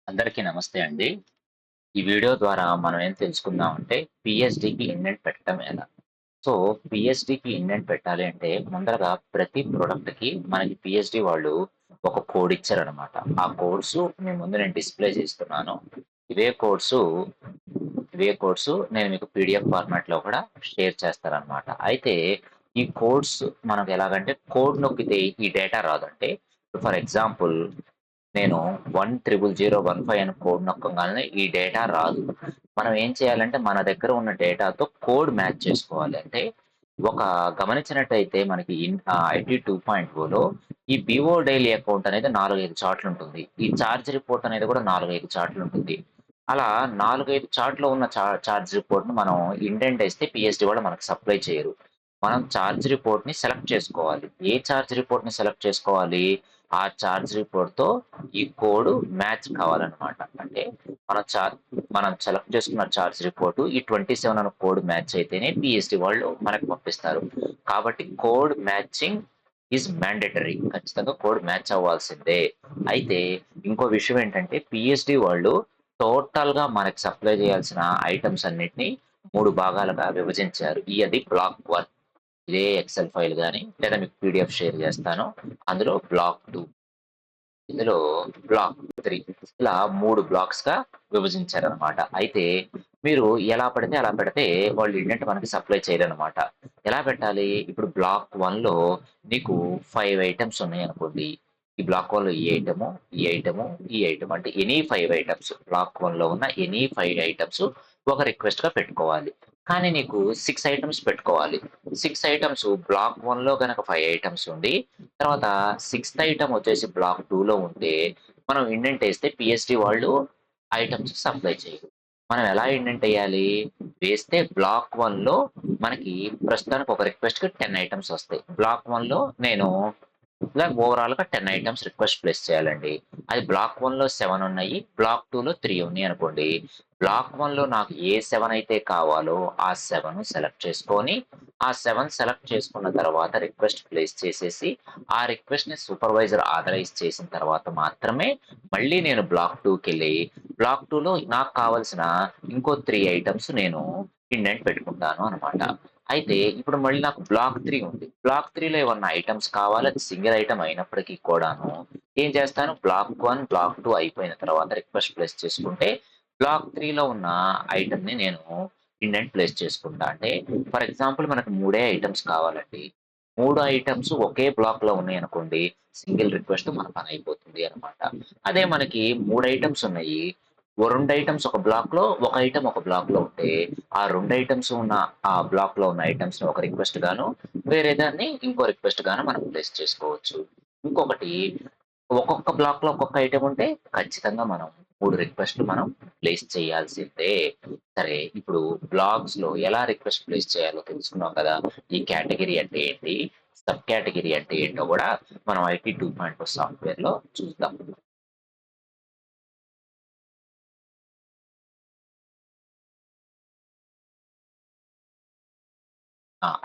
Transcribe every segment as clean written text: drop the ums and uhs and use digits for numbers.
అందరికీ నమస్తే అండి. ఈ వీడియో ద్వారా మనం ఏం తెలుసుకుందామంటే పీహెచ్‌డీకి ఇండెంట్ పెట్టడం ఎలా? సో, పీహెచ్‌డీకి ఇండెంట్ పెట్టాలి అంటే ముందరగా ప్రతి ప్రొడక్ట్‌కి మనకి పీహెచ్‌డీ వాళ్ళు ఒక కోడ్ ఇచ్చారనమాట. ఆ కోడ్సు మీ ముందు నేను డిస్‌ప్లే చేస్తున్నాను. ఇవే కోడ్సు నేను మీకు పీడీఎఫ్ ఫార్మాట్‌లో కూడా షేర్ చేస్తారనమాట. అయితే ఈ కోడ్స్ మనకు ఎలాగంటే కోడ్ నొక్కితే ఈ డేటా రాదు. అంటే ఫర్ ఎగ్జాంపుల్ నేను 1000015 అని కోడ్ నొక్కంగానే ఈ డేటా రాదు. మనం ఏం చేయాలంటే మన దగ్గర ఉన్న డేటాతో కోడ్ మ్యాచ్ చేసుకోవాలి. అంటే ఒక గమనించినట్టయితే మనకి ఐటీ 2.0లో ఈ బీఓ డైలీ అకౌంట్ అనేది 4, 5 చార్ట్‌లుంటుంది. ఈ చార్జ్ రిపోర్ట్ అనేది కూడా 4, 5 చార్ట్‌లుంటుంది. అలా 4, 5 చార్ట్‌లో ఉన్న చార్జ్ రిపోర్ట్‌ని మనం ఇండెంట్ ఏస్తే పీఎచ్‌డీ వాళ్ళు మనకు సప్లై చేయరు. మనం చార్జ్ రిపోర్ట్‌ని సెలెక్ట్ చేసుకోవాలి. ఏ చార్జ్ రిపోర్ట్‌ని సెలెక్ట్ చేసుకోవాలి? ఆ చార్జ్ రిపోర్ట్‌తో ఈ కోడ్ మ్యాచ్ కావాలనమాట. అంటే మన చార్ మనం సెలెక్ట్ చేసుకున్న చార్జ్ రిపోర్ట్ ఈ 27 అనే కోడ్ మ్యాచ్ అయితేనే పీఎచ్‌డీ వాళ్ళు మనకు పంపిస్తారు. కాబట్టి కోడ్ మ్యాచింగ్ ఈజ్ మ్యాండేటరీ. ఖచ్చితంగా కోడ్ మ్యాచ్ అవ్వాల్సిందే. అయితే ఇంకో విషయం ఏంటంటే పీఎచ్‌డీ వాళ్ళు టోటల్‌గా మనకు సప్లై చేయాల్సిన ఐటెమ్స్ అన్నిటిని 3 భాగాలుగా విభజించారు. అది బ్లాక్ 1 ఇదే ఎక్సెల్ ఫైల్ గాని లేదా మీకు పీడీఎఫ్ షేర్ చేస్తాను. అందులో బ్లాక్ 2 ఇందులో బ్లాక్ 3 ఇలా 3 బ్లాక్స్‌గా విభజించారనమాట. అయితే మీరు ఎలా పడితే అలా పెడితే వాళ్ళు ఏంటంటే మనకి సప్లై చేయరనమాట. ఎలా పెట్టాలి? ఇప్పుడు బ్లాక్ 1లో నీకు 5 ఐటెమ్స్ ఉన్నాయనుకోండి. ఈ బ్లాక్ 1లో ఈ ఐటెము, ఈ ఐటెము, ఈ ఐటెమ్ అంటే ఎనీ 5 ఐటెమ్స్ బ్లాక్ 1లో ఉన్న ఎనీ 5 ఐటెమ్స్ ఒక రిక్వెస్ట్‌గా పెట్టుకోవాలి. కానీ నీకు 6 ఐటెమ్స్ పెట్టుకోవాలి. 6 ఐటెమ్స్ బ్లాక్ 1లో గనక 5 ఐటెమ్స్ ఉండి తర్వాత సిక్స్త్ ఐటెమ్ వచ్చేసి బ్లాక్ 2లో ఉంటే, మనం ఇండెంట్ ఏస్తే పీఎచ్‌డీ వాళ్ళు ఐటెమ్స్ సప్లై చేయరు. మనం ఎలా ఇండెంట్ ఎయ్యాలి? వేస్తే బ్లాక్ 1లో మనకి ప్రస్తుతానికి ఒక రిక్వెస్ట్‌కి 10 ఐటెమ్స్ వస్తాయి. బ్లాక్ 1లో నేను ఇలా ఓవరాల్‌గా 10 ఐటెమ్స్ రిక్వెస్ట్ ప్లేస్ చేయాలండి. అది బ్లాక్ 1లో 7 ఉన్నాయి. బ్లాక్ 2లో 3 ఉన్నాయనుకోండి. బ్లాక్ 1లో నాకు ఏ 7 అయితే కావాలో ఆ 7 సెలెక్ట్ చేసుకొని, ఆ 7 సెలెక్ట్ చేసుకున్న తర్వాత రిక్వెస్ట్ ప్లేస్ చేసేసి, ఆ రిక్వెస్ట్‌ని సూపర్వైజర్ ఆథరైజ్ చేసిన తర్వాత మాత్రమే మళ్ళీ నేను బ్లాక్ 2కెళ్ళి, బ్లాక్ 2లో నాకు కావాల్సిన ఇంకో 3 ఐటెమ్స్ నేను ఇండెంట్ పెట్టుకుంటాను అనమాట. అయితే ఇప్పుడు మళ్ళీ నాకు బ్లాక్ 3 ఉంది. బ్లాక్ 3లో ఏమన్నా ఐటెమ్స్ కావాలి. అది సింగిల్ ఐటెమ్ అయినప్పటికీ కూడాను ఏం చేస్తాను బ్లాక్ 1, బ్లాక్ 2 అయిపోయిన తర్వాత రిక్వెస్ట్ ప్లేస్ చేసుకుంటే, బ్లాక్ 3లో ఉన్న ఐటెమ్‌ని నేను ఇండెంట్ ప్లేస్ చేసుకుంటా. అంటే ఫర్ ఎగ్జాంపుల్ మనకు 3 ఐటెమ్స్ కావాలండి. 3 ఐటెమ్స్ ఒకే బ్లాక్‌లో ఉన్నాయనుకోండి, సింగిల్ రిక్వెస్ట్ మన పని అయిపోతుంది అనమాట. అదే మనకి 3 ఐటెమ్స్ ఉన్నాయి. ఓ 2 ఐటెమ్స్ ఒక బ్లాక్‌లో, ఒక ఐటెమ్ ఒక బ్లాక్‌లో ఉంటే, ఆ 2 ఐటెమ్స్ ఉన్న ఆ బ్లాక్‌లో ఉన్న ఐటెమ్స్‌ని ఒక రిక్వెస్ట్ గాను, వేరే దాన్ని ఇంకో రిక్వెస్ట్ గాను మనం ప్లేస్ చేసుకోవచ్చు. ఇంకొకటి ఒక్కొక్క బ్లాక్‌లో ఒక్కొక్క ఐటెమ్ ఉంటే ఖచ్చితంగా మనం 3 రిక్వెస్ట్‌లు మనం ప్లేస్ చేయాల్సిందే. సరే ఇప్పుడు బ్లాగ్స్‌లో ఎలా రిక్వెస్ట్ ప్లేస్ చేయాలో తెలుసుకున్నాం కదా! ఈ కేటగరీ అంటే ఏంటి? సబ్ కేటగరీ అంటే ఏంటో గూడా మనం ఐటీ 2.0 సాఫ్ట్‌వేర్‌లో చూద్దాం.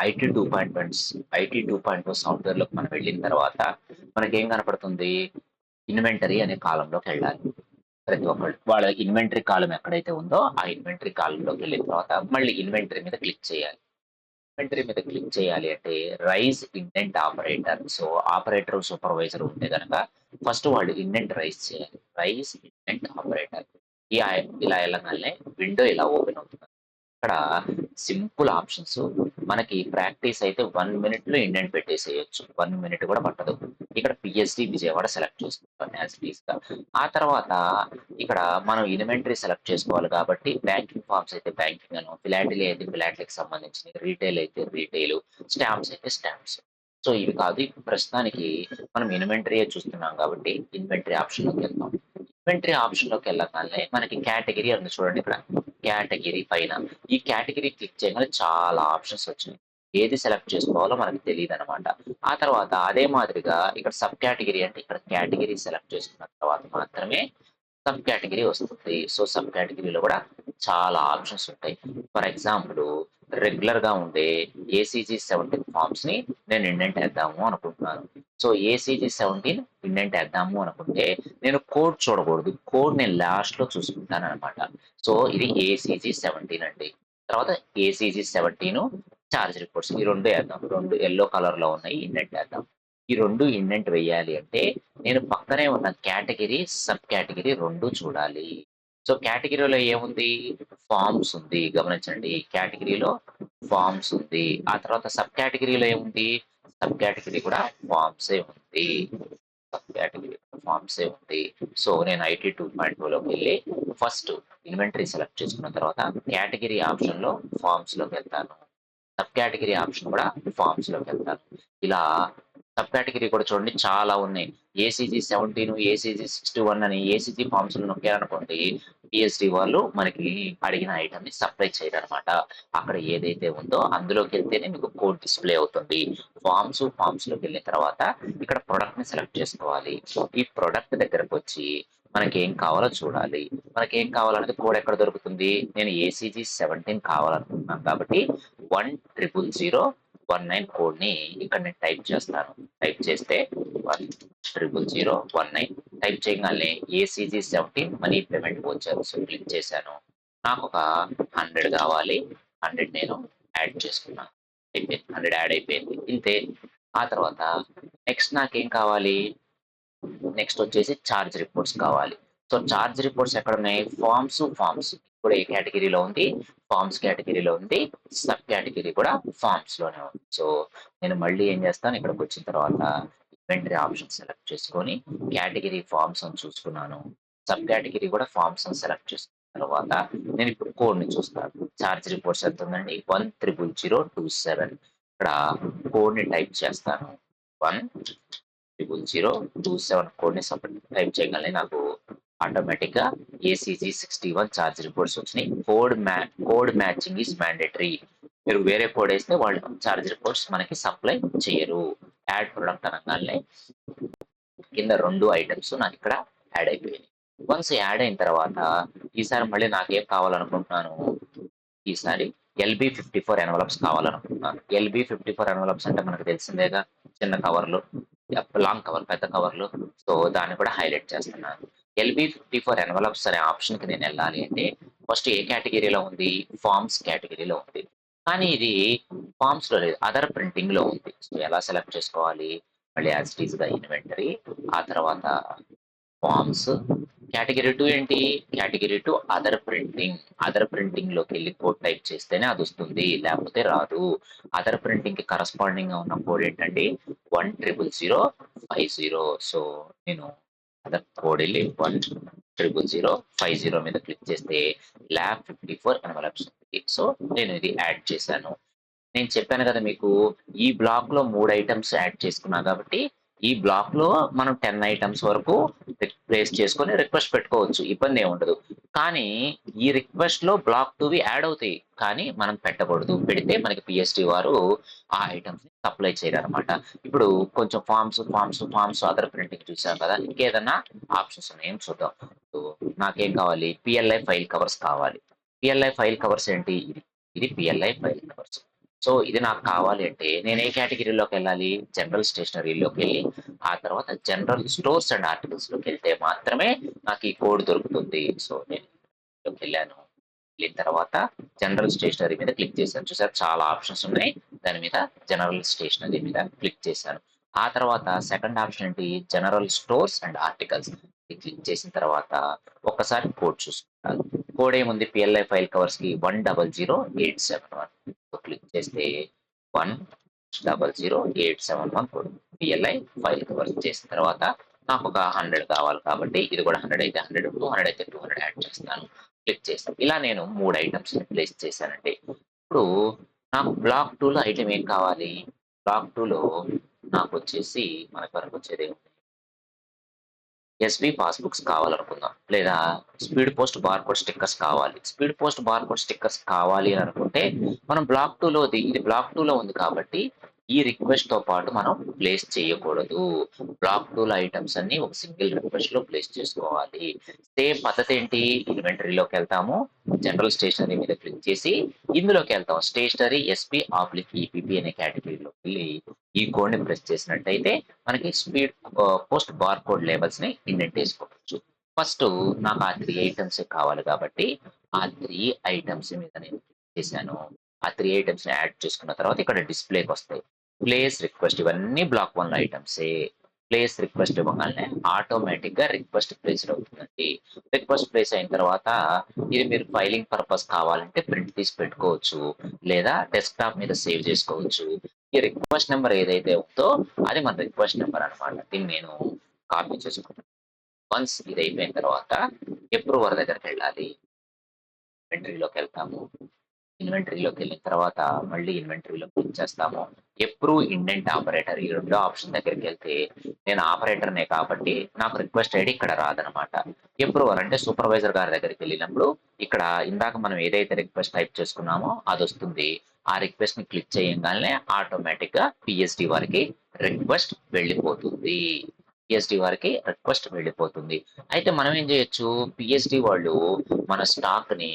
ఐటీ 2.0 సాఫ్ట్‌వేర్‌లోకి మనం వెళ్ళిన తర్వాత మనకేం కనపడుతుంది? ఇన్వెంటరీ అనే కాలమ్‌లోకెళ్ళాలి. ప్రతి ఒక్కళ్ళు. వాళ్ళ ఇన్వెంటరీ కాలమ్ ఎక్కడైతే ఉందో, ఆ ఇన్వెంటరీ కాలమ్‌లోకెళ్ళిన తర్వాత మళ్ళీ ఇన్వెంటరీ మీద క్లిక్ చేయాలి. ఇన్వెంటరీ మీద క్లిక్ చేయాలి అంటే raise indent operator. So, operator, supervisor ఉంటే గనక ఫస్ట్ వాళ్ళు ఇండెంట్ రైజ్ చేయాలి. Raise indent operator. ఈ ఇలా ఎళ్ళంగాల్నే విండో ఇలా ఓపెన్ అవుతుంది. ఇక్కడ సింపుల్ ఆప్షన్స్ మనకి ప్రాక్టీస్ అయితే 1 మినిట్‌లో ఇండెంట్ పెట్టేసేయొచ్చు. 1 మినిట్ కూడా పట్టదు. ఇక్కడ పీఎస్‌డీ విజయవాడ సెలెక్ట్ చేసుకుంటాను యాస్ ఇట్ ఈస్‌గా. ఆ తర్వాత ఇక్కడ మనం ఇన్వెంటరీ సెలెక్ట్ చేసుకోవాలి కాబట్టి బ్యాంకింగ్ ఫార్మ్స్ అయితే బ్యాంకింగ్ అను, ఫిలాటలీ అయితే ఫిలాటలీకి సంబంధించినయి, రీటైల్ అయితే రీటైలు, స్టాంప్స్ అయితే స్టాంప్స్. సో, ఇవి కాదు ఇప్పుడు ప్రస్తుతానికి మనం ఇన్వెంటరీయే చూస్తున్నాం కాబట్టి ఇన్వెంటరీ ఆప్షన్‌లోకెళ్దాం. ఇన్వెంటరీ ఆప్షన్‌లోకెళ్ళగానే మనకి కేటగరీ ఉంది చూడండి ఇక్కడ. కేటగరీ పైన ఈ కేటగరీ క్లిక్ చేయగానే చాలా ఆప్షన్స్ వచ్చినాయి. ఏది సెలెక్ట్ చేసుకోవాలో మనకు తెలీదనమాట. ఆ తర్వాత అదే మాదిరిగా ఇక్కడ సబ్ కేటగరీ అంటే ఇక్కడ కేటగరీ సెలెక్ట్ చేసుకున్న తర్వాత మాత్రమే సబ్ కేటగరీ వస్తుంది. సో, సబ్ కేటగరీలో కూడా చాలా ఆప్షన్స్ ఉంటాయి. ఫర్ ఎగ్జాంపుల్ రెగ్యులర్‌గా ఉండే ఏసీజీ 17 ఫార్మ్స్‌ని నేను ఇండెంట్ ఏద్దాము అనుకుంటున్నాను. సో, ఏసీజీ 17 ఇండెంట్ ఏద్దాము అనుకుంటే నేను కోడ్ చూడకూడదు. కోడ్ నేను లాస్ట్‌లో చూసుకుంటాననమాట. సో, ఇది ఏసీజీ 17 అండి. తర్వాత ఏసీజీ 17 చార్జ్ రిపోర్ట్స్ ఈ 2 ఏద్దాం. 2 యెల్లో కలర్‌లో ఉన్నాయి ఇండెంట్ ఏద్దాం. ఈ 2 ఇండెంట్ వేయాలి అంటే నేను పక్కనే ఉన్న కేటగిరీ, సబ్ కేటగిరీ 2 చూడాలి. సో, కేటగిరీలో ఏముంది? ఫార్మ్స్ ఉంది. గమనించండి. కేటగిరీలో ఫార్మ్స్ ఉంది. ఆ తర్వాత సబ్ కేటగిరీలో ఏముంది? సబ్ కేటగిరీ కూడా ఫార్మ్సే ఉంది. సబ్ కేటగిరీ ఫార్మ్సే ఉంది. సో, నేను ఐటీ 2.2లోకెళ్ళి ఫస్ట్ ఇన్వెంటరీ సెలెక్ట్ చేసుకున్న తర్వాత కేటగిరీ ఆప్షన్‌లో ఫార్మ్స్‌లోకెళ్తాను. సబ్ కేటగిరీ ఆప్షన్ కూడా ఫార్మ్స్‌లోకెళ్తాను. ఇలా సబ్ కేటగిరీ కూడా చూడండి చాలా ఉన్నాయి. ఏసీజీ 17, ఏసీజీ 61 అని ఏసీజీ ఫార్మ్స్‌లో నొక్కారనుకోండి, పీఎస్‌డీ వాళ్ళు మనకి అడిగిన ఐటెమ్‌ని సప్లై చేయరనమాట. అక్కడ ఏదైతే ఉందో అందులోకెళ్తేనే మీకు కోడ్ డిస్‌ప్లే అవుతుంది. ఫార్మ్స్‌లోకెళ్ళిన తర్వాత ఇక్కడ ప్రొడక్ట్‌ని సెలెక్ట్ చేసుకోవాలి. ఈ ప్రొడక్ట్ దగ్గరకొచ్చి మనకేం కావాలో చూడాలి. మనకేం కావాలనేది కోడ్ ఎక్కడ దొరుకుతుంది? నేను ఏసీజీ 17 కావాలనుకుంటున్నాను కాబట్టి 100019 కోడ్‌ని ఇక్కడ నేను టైప్ చేస్తాను. టైప్ చేస్తే 100019 టైప్ చేయగానే ACG 17 money payment voucher. So, click చేశాను. నాకొక 100 కావాలి. 100 నేను యాడ్ చేసుకున్నాను. అయిపోయింది. 100 యాడ్ అయిపోయింది. ఇంతే. ఆ తర్వాత నెక్స్ట్ నాకేం కావాలి? నెక్స్ట్ వచ్చేసి చార్జ్ రిపోర్ట్స్ కావాలి. సో, చార్జ్ రిపోర్ట్స్ ఎక్కడున్నాయి? ఫార్మ్స్ ఇప్పుడు ఏ కేటగిరీలో ఉంది? ఫార్మ్స్ కేటగిరీలో ఉంది. సబ్ కేటగిరీ కూడా ఫార్మ్స్‌లోనే ఉంది. సో, నేను మళ్ళీ ఏం చేస్తాను ఇక్కడికొచ్చిన తర్వాత ఇన్వెంటరీ ఆప్షన్ సెలెక్ట్ చేసుకొని కేటగిరీ ఫార్మ్స్ అని చూసుకున్నాను. సబ్ కేటగిరీ కూడా ఫార్మ్స్ అని సెలెక్ట్ చేసుకున్న తర్వాత నేను ఇప్పుడు కోడ్‌ని చూస్తాను. చార్జ్ రిపోర్ట్స్ ఎంత ఉందండి? 100027 ఇక్కడ కోడ్‌ని టైప్ చేస్తాను. 100027 కోడ్‌ని టైప్ చేయగానే నాకు ఆటోమేటిక్‌గా ఏసీజీ 61 చార్జ్ రిపోర్ట్స్ వచ్చినాయి. Code matching is mandatory. మీరు వేరే కోడ్ ఏస్తే వాళ్ళు చార్జ్ రిపోర్ట్స్ మనకి సప్లై చేయరు. యాడ్ ప్రొడక్ట్ అనంగానే కింద 2 ఐటెమ్స్ నాకిక్కడ యాడ్ అయిపోయాయి. వన్స్ యాడ్ అయిన తర్వాత ఈసారి మళ్ళీ నాకేం కావాలనుకుంటున్నాను, ఈసారి ఎల్‌బీ 54 ఎన్వలప్స్ కావాలనుకుంటున్నాను. ఎల్‌బీ 54 ఎన్వలప్స్ అంటే మనకు తెలిసిందేగా చిన్న కవర్లు, లాంగ్ కవర్ పెద్ద కవర్లు. సో, దాన్ని కూడా హైలైట్ చేస్తున్నాను. ఎల్‌బీ 54 ఎన్వలప్స్ అనే ఆప్షన్‌కి నేనెళ్ళాలి అంటే ఫస్ట్ ఏ కేటగిరీలో ఉంది? ఫార్మ్స్ కేటగిరీలో ఉంది. కానీ ఇది ఫార్మ్స్‌లో లేదు. అదర్ ప్రింటింగ్‌లో ఉంది. సో, ఎలా సెలెక్ట్ చేసుకోవాలి? మళ్ళీ యాజ్ ఇట్ ఈస్‌గా ఇన్వెంటరీ ఆ తర్వాత ఫార్మ్స్. కేటగరీ 2 ఏంటి? Category 2 other printing. అదర్ ప్రింటింగ్‌లోకెళ్ళి కోడ్ టైప్ చేస్తేనే అదొస్తుంది. లేకపోతే రాదు. అదర్ ప్రింటింగ్‌కి కరస్పాండింగ్‌గా ఉన్న కోడ్ ఏంటండి? 100050. సో, నేను అదర్ కోడెళ్ళి 100050 మీద క్లిక్ చేస్తే ల్యాబ్ 54 ఎన్వలప్స్ ఉంది. సో, నేను ఇది యాడ్ చేశాను. నేను చెప్పాను కదా మీకు, ఈ బ్లాక్‌లో 3 ఐటెమ్స్ యాడ్ చేసుకున్నా కాబట్టి, ఈ బ్లాక్‌లో మనం 10 ఐటెమ్స్ వరకు ప్లేస్ చేసుకొని రిక్వెస్ట్ పెట్టుకోవచ్చు. ఇబ్బందేముండదు. కానీ, ఈ రిక్వెస్ట్‌లో బ్లాక్ 2వి యాడ్ అవుతాయి. కానీ, మనం పెట్టకూడదు. పెడితే మనకి పీఎస్‌డీ వారు ఆ ఐటెమ్స్‌ని సప్లై చేయరనమాట. ఇప్పుడు కొంచెం ఫార్మ్స్ అదర్ ప్రింటింగ్ చూసాం కదా! ఇంకేదన్నా ఆప్షన్స్ ఉన్నాయేమో చూద్దాం. ఇప్పుడు నాకేం కావాలి? పీఎల్ఐ ఫైల్ కవర్స్ కావాలి. పీఎల్ఐ ఫైల్ కవర్స్ ఏంటి? ఇది పీఎల్ఐ ఫైల్ కవర్స్. సో, ఇది నాకు కావాలి అంటే నేను ఏ కేటగిరీలోకెళ్ళాలి? జనరల్ స్టేషనరీలోకెళ్ళి, ఆ తర్వాత జనరల్ స్టోర్స్ అండ్ ఆర్టికల్స్‌లోకెళ్తే మాత్రమే నాకు ఈ కోడ్ దొరుకుతుంది. సో, నేను ఇందులోకెళ్ళాను. వెళ్ళిన తర్వాత జనరల్ స్టేషనరీ మీద క్లిక్ చేశాను. చూసారా చాలా ఆప్షన్స్ ఉన్నాయి. దాని మీద జనరల్ స్టేషనరీ మీద క్లిక్ చేశాను. ఆ తర్వాత సెకండ్ ఆప్షన్ ఏంటి? General stores and articles. ఇది క్లిక్ చేసిన తర్వాత ఒక్కసారి కోడ్ చూసుకుంటాను. కోడ్ ఏముంది? పీఎల్ఐ ఫైల్ కవర్స్‌కి 100871. సో, క్లిక్ చేస్తే 100871 కోడ్. పీఎల్ఐ ఫైల్ కవర్స్ చేసిన తర్వాత నాకొక 100 కావాలి కాబట్టి ఇది కూడా 100 అయితే 100, 200 అయితే 200 యాడ్ చేస్తాను. క్లిక్ చేశాను. ఇలా నేను 3 ఐటెమ్స్‌ని ప్లేస్ చేశానండి. ఇప్పుడు నాకు బ్లాక్ 2లో ఐటెమ్ ఏం కావాలి? బ్లాక్ 2లో నాకొచ్చేసి మనకి వరకొచ్చేది ఎస్‌బీ పాస్‌బుక్స్ కావాలనుకుందాం. లేదా స్పీడ్ పోస్ట్ బార్‌కోడ్ స్టిక్కర్స్ కావాలి. స్పీడ్ పోస్ట్ బార్‌కోడ్ స్టిక్కర్స్ కావాలి అని అనుకుంటే, మనం బ్లాక్ 2లోది ఇది బ్లాక్ 2లో ఉంది కాబట్టి, ఈ రిక్వెస్ట్‌తో పాటు మనం ప్లేస్ చేయకూడదు. బ్లాక్ 2లో ఐటెమ్స్ అన్నీ ఒక సింగిల్ రిక్వెస్ట్‌లో ప్లేస్ చేసుకోవాలి. సేమ్ పద్ధతేంటి? ఇన్వెంటరీలోకెళ్తాము. జనరల్ స్టేషనరీ మీద క్లిక్ చేసి ఇందులోకి వెళ్తాం. స్టేషనరీ ఎస్పీ/ఈపీపీ అనే కేటగిరీలోకి వెళ్ళి ఈ కోడ్‌ని ప్రెస్ చేసినట్టయితే మనకి పోస్ట్ బార్‌కోడ్ లేబుల్స్‌ని ఇండెంట్ చేసుకోవచ్చు. ఫస్టు నాకు ఆ 3 ఐటెమ్సే కావాలి కాబట్టి, ఆ 3 ఐటెమ్స్ మీద నేను క్లిక్ చేశాను. ఆ 3 ఐటెమ్స్‌ని యాడ్ చేసుకున్న తర్వాత ఇక్కడ డిస్‌ప్లేకొస్తాయి. ప్లేస్ రిక్వెస్ట్ ఇవన్నీ బ్లాక్ 1 ఐటెమ్సే. ప్లేస్ రిక్వెస్ట్ ఇవ్వగానే ఆటోమేటిక్‌గా రిక్వెస్ట్ ప్లేస్డ్ అవుతుందండి. రిక్వెస్ట్ ప్లేస్ అయిన తర్వాత ఇది మీరు ఫైలింగ్ పర్పస్ కావాలంటే ప్రింట్ తీసి పెట్టుకోవచ్చు. లేదా డెస్క్‌టాప్ మీద సేవ్ చేసుకోవచ్చు. ఈ రిక్వెస్ట్ నంబర్ ఏదైతే ఉందో అది మన రిక్వెస్ట్ నంబర్ అన్నమాట. దీన్ని నేను కాపీ చేసుకుంటాను. వన్స్ ఇది అయిపోయిన తర్వాత అప్రూవర్ దగ్గరికెళ్ళాలి. ఇన్వెంటరీలోకెళ్తాము. ఇన్వెంటరీలోకెళ్ళిన తర్వాత మళ్ళీ ఇన్వెంటరీలో క్లిక్ చేస్తాము. అప్రూవ్ ఇండెంట్ ఆపరేటర్ ఈ రెండో ఆప్షన్ దగ్గరికెళ్తే నేను ఆపరేటర్‌నే కాబట్టి నాకు రిక్వెస్ట్ ఐడీ ఇక్కడ రాదనమాట. అప్రూవర్ అంటే సూపర్వైజర్ గారి దగ్గరికెళ్ళినప్పుడు ఇక్కడ ఇందాక మనం ఏదైతే రిక్వెస్ట్ టైప్ చేసుకున్నామో అదొస్తుంది. ఆ రిక్వెస్ట్‌ని క్లిక్ చేయంగాల్నే ఆటోమేటిక్‌గా పీఎస్‌డీ వారికి రిక్వెస్ట్ వెళ్ళిపోతుంది. పీఎస్‌డీ వారికి రిక్వెస్ట్ వెళ్ళిపోతుంది. అయితే మనం ఏం చేయొచ్చు, పీఎస్‌డీ వాళ్ళు మన స్టాక్‌ని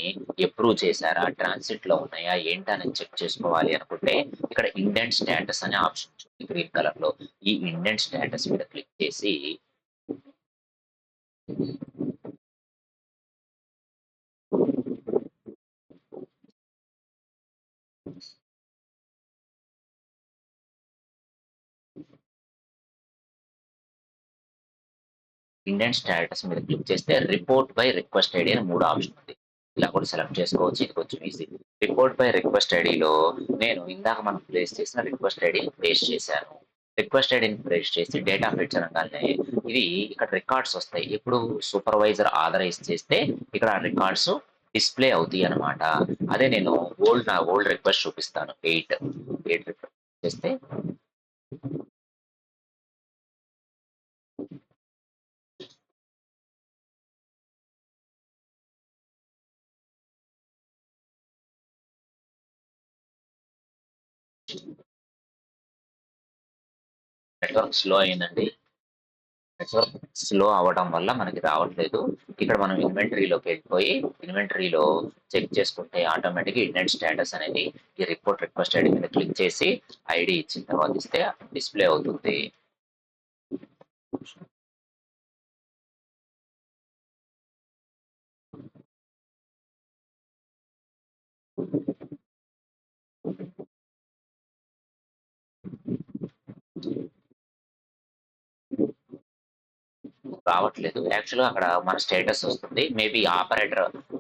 అప్రూవ్ చేశారా? ట్రాన్సిట్‌లో ఉన్నాయా? ఏంటని చెక్ చేసుకోవాలి అనుకుంటే ఇక్కడ ఇండెంట్ స్టేటస్ అనే ఆప్షన్ ఉంటుంది గ్రీన్ కలర్‌లో. ఈ ఇండెంట్ స్టేటస్ మీద క్లిక్ చేసి ఇండెంట్ స్టేటస్ మీద క్లిక్ చేస్తే రిపోర్ట్ బై రిక్వెస్ట్ ఐడీ అని 3 ఆప్షన్ ఉంది. ఇలా కూడా సెలెక్ట్ చేసుకోవచ్చు. ఇది కొంచెం ఈజీ. రిపోర్ట్ బై రిక్వెస్ట్ ఐడీలో నేను ఇందాక మనం ప్లేస్ చేసిన రిక్వెస్ట్ ఐడీని పేస్ట్ చేశాను. రిక్వెస్ట్ ఐడీని పేస్ట్ చేసి డేటా ఫెచ్ అనగానే ఇది ఇక్కడ రికార్డ్స్ వస్తాయి. ఎప్పుడు సూపర్వైజర్ ఆథరైజ్ చేస్తే ఇక్కడ రికార్డ్స్ డిస్‌ప్లే అవుతాయి అన్నమాట. అదే నేను నా ఓల్డ్ రిక్వెస్ట్ చూపిస్తాను. 8 రిక్వెస్ట్ చేస్తే నెట్వర్క్ స్లో అయిందండి. నెట్వర్క్ స్లో అవ్వడం వల్ల మనకి రావట్లేదు. ఇక్కడ మనం ఇన్వెంటరీలోకి వెళ్ళిపోయి, ఇన్వెంటరీలో చెక్ చేసుకుంటే ఆటోమేటిక్‌గా ఇండెంట్ స్టేటస్ అనేది ఈ రిపోర్ట్ రిక్వెస్ట్ ఐడీ మీద క్లిక్ చేసి ఐడీ ఇచ్చిన తర్వాత ఇస్తే డిస్‌ప్లే అవుతుంది. రావట్లేదు. యాక్చువల్‌గా అక్కడ మన స్టేటస్ వస్తుంది. మేబీ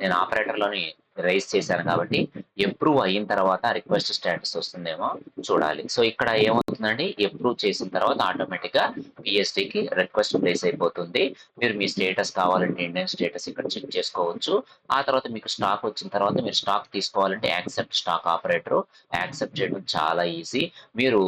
నేను ఆపరేటర్‌లోని రైజ్ చేశాను కాబట్టి, అప్రూవ్ అయిన తర్వాత రిక్వెస్ట్ స్టేటస్ వస్తుందేమో చూడాలి. సో, ఇక్కడ ఏమవుతుందండి, అప్రూవ్ చేసిన తర్వాత ఆటోమేటిక్‌గా పీఎస్‌డీకి రిక్వెస్ట్ ప్లేస్ అయిపోతుంది. మీరు మీ స్టేటస్ కావాలంటే ఇండియన్ స్టేటస్ ఇక్కడ చెక్ చేసుకోవచ్చు. ఆ తర్వాత మీకు స్టాక్ వచ్చిన తర్వాత మీరు స్టాక్ తీసుకోవాలంటే యాక్సెప్ట్ స్టాక్ ఆపరేటరు యాక్సెప్ట్ చేయడం చాలా ఈజీ. మీరు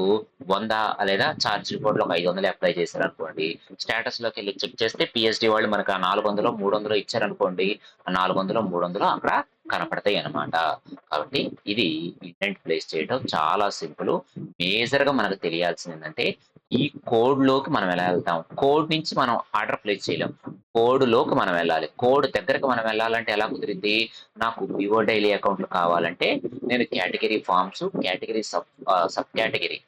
100 లేదా చార్జ్ రిపోర్ట్‌లో ఒక 500 అప్లై చేశారనుకోండి. స్టేటస్‌లోకెళ్ళి చెక్ చేస్తే పీఎస్‌డీ వాళ్ళు మనకు ఆ 400, 300 ఇచ్చారనుకోండి. ఆ 400, 300 అక్కడ కనపడతాయన్నమాట. కాబట్టి ఇది ఇండెంట్ ప్లేస్ చేయడం చాలా సింపుల్. మేజర్‌గా మనకు తెలియాల్సిందేంటంటే ఈ కోడ్‌లోకి మనం ఎలా ఎళ్తాం? కోడ్ నుంచి మనం ఆర్డర్ ప్లేస్ చేయలేం. కోడ్‌లోకి మనం వెళ్ళాలి. కోడ్ దగ్గరకి మనం వెళ్ళాలంటే ఎలా కుదిరిద్ది? నాకు వివో డైలీ అకౌంట్‌లు కావాలంటే నేను category forms,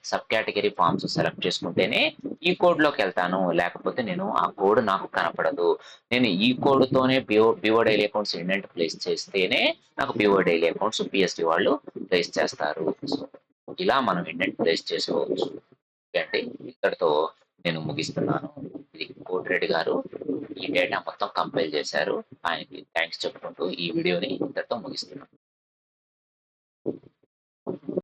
sub category forms select చేసుకుంటేనే ఈ కోడ్‌లోకెళ్తాను. లేకపోతే నేను ఆ కోడ్ నాకు కనపడదు. నేను ఈ కోడ్‌తోనే BO daily accounts indent place చేస్తేనే నాకు బిఓ డైలీ అకౌంట్స్ పీఎస్‌డీ వాళ్ళు ప్లేస్ చేస్తారు. సో, ఇలా మనం ఇండెంట్ ప్లేస్ చేసుకోవచ్చు. ఓకే అండి. ఇక్కడితో నేను ముగిస్తున్నాను. ఇది కోటిరెడ్డి గారు ఈ డేటా మొత్తం కంపైల్ చేశారు. ఆయనకి థాంక్స్ చెప్పుకుంటూ ఈ వీడియోని ఇంతటితో ముగిస్తున్నాను.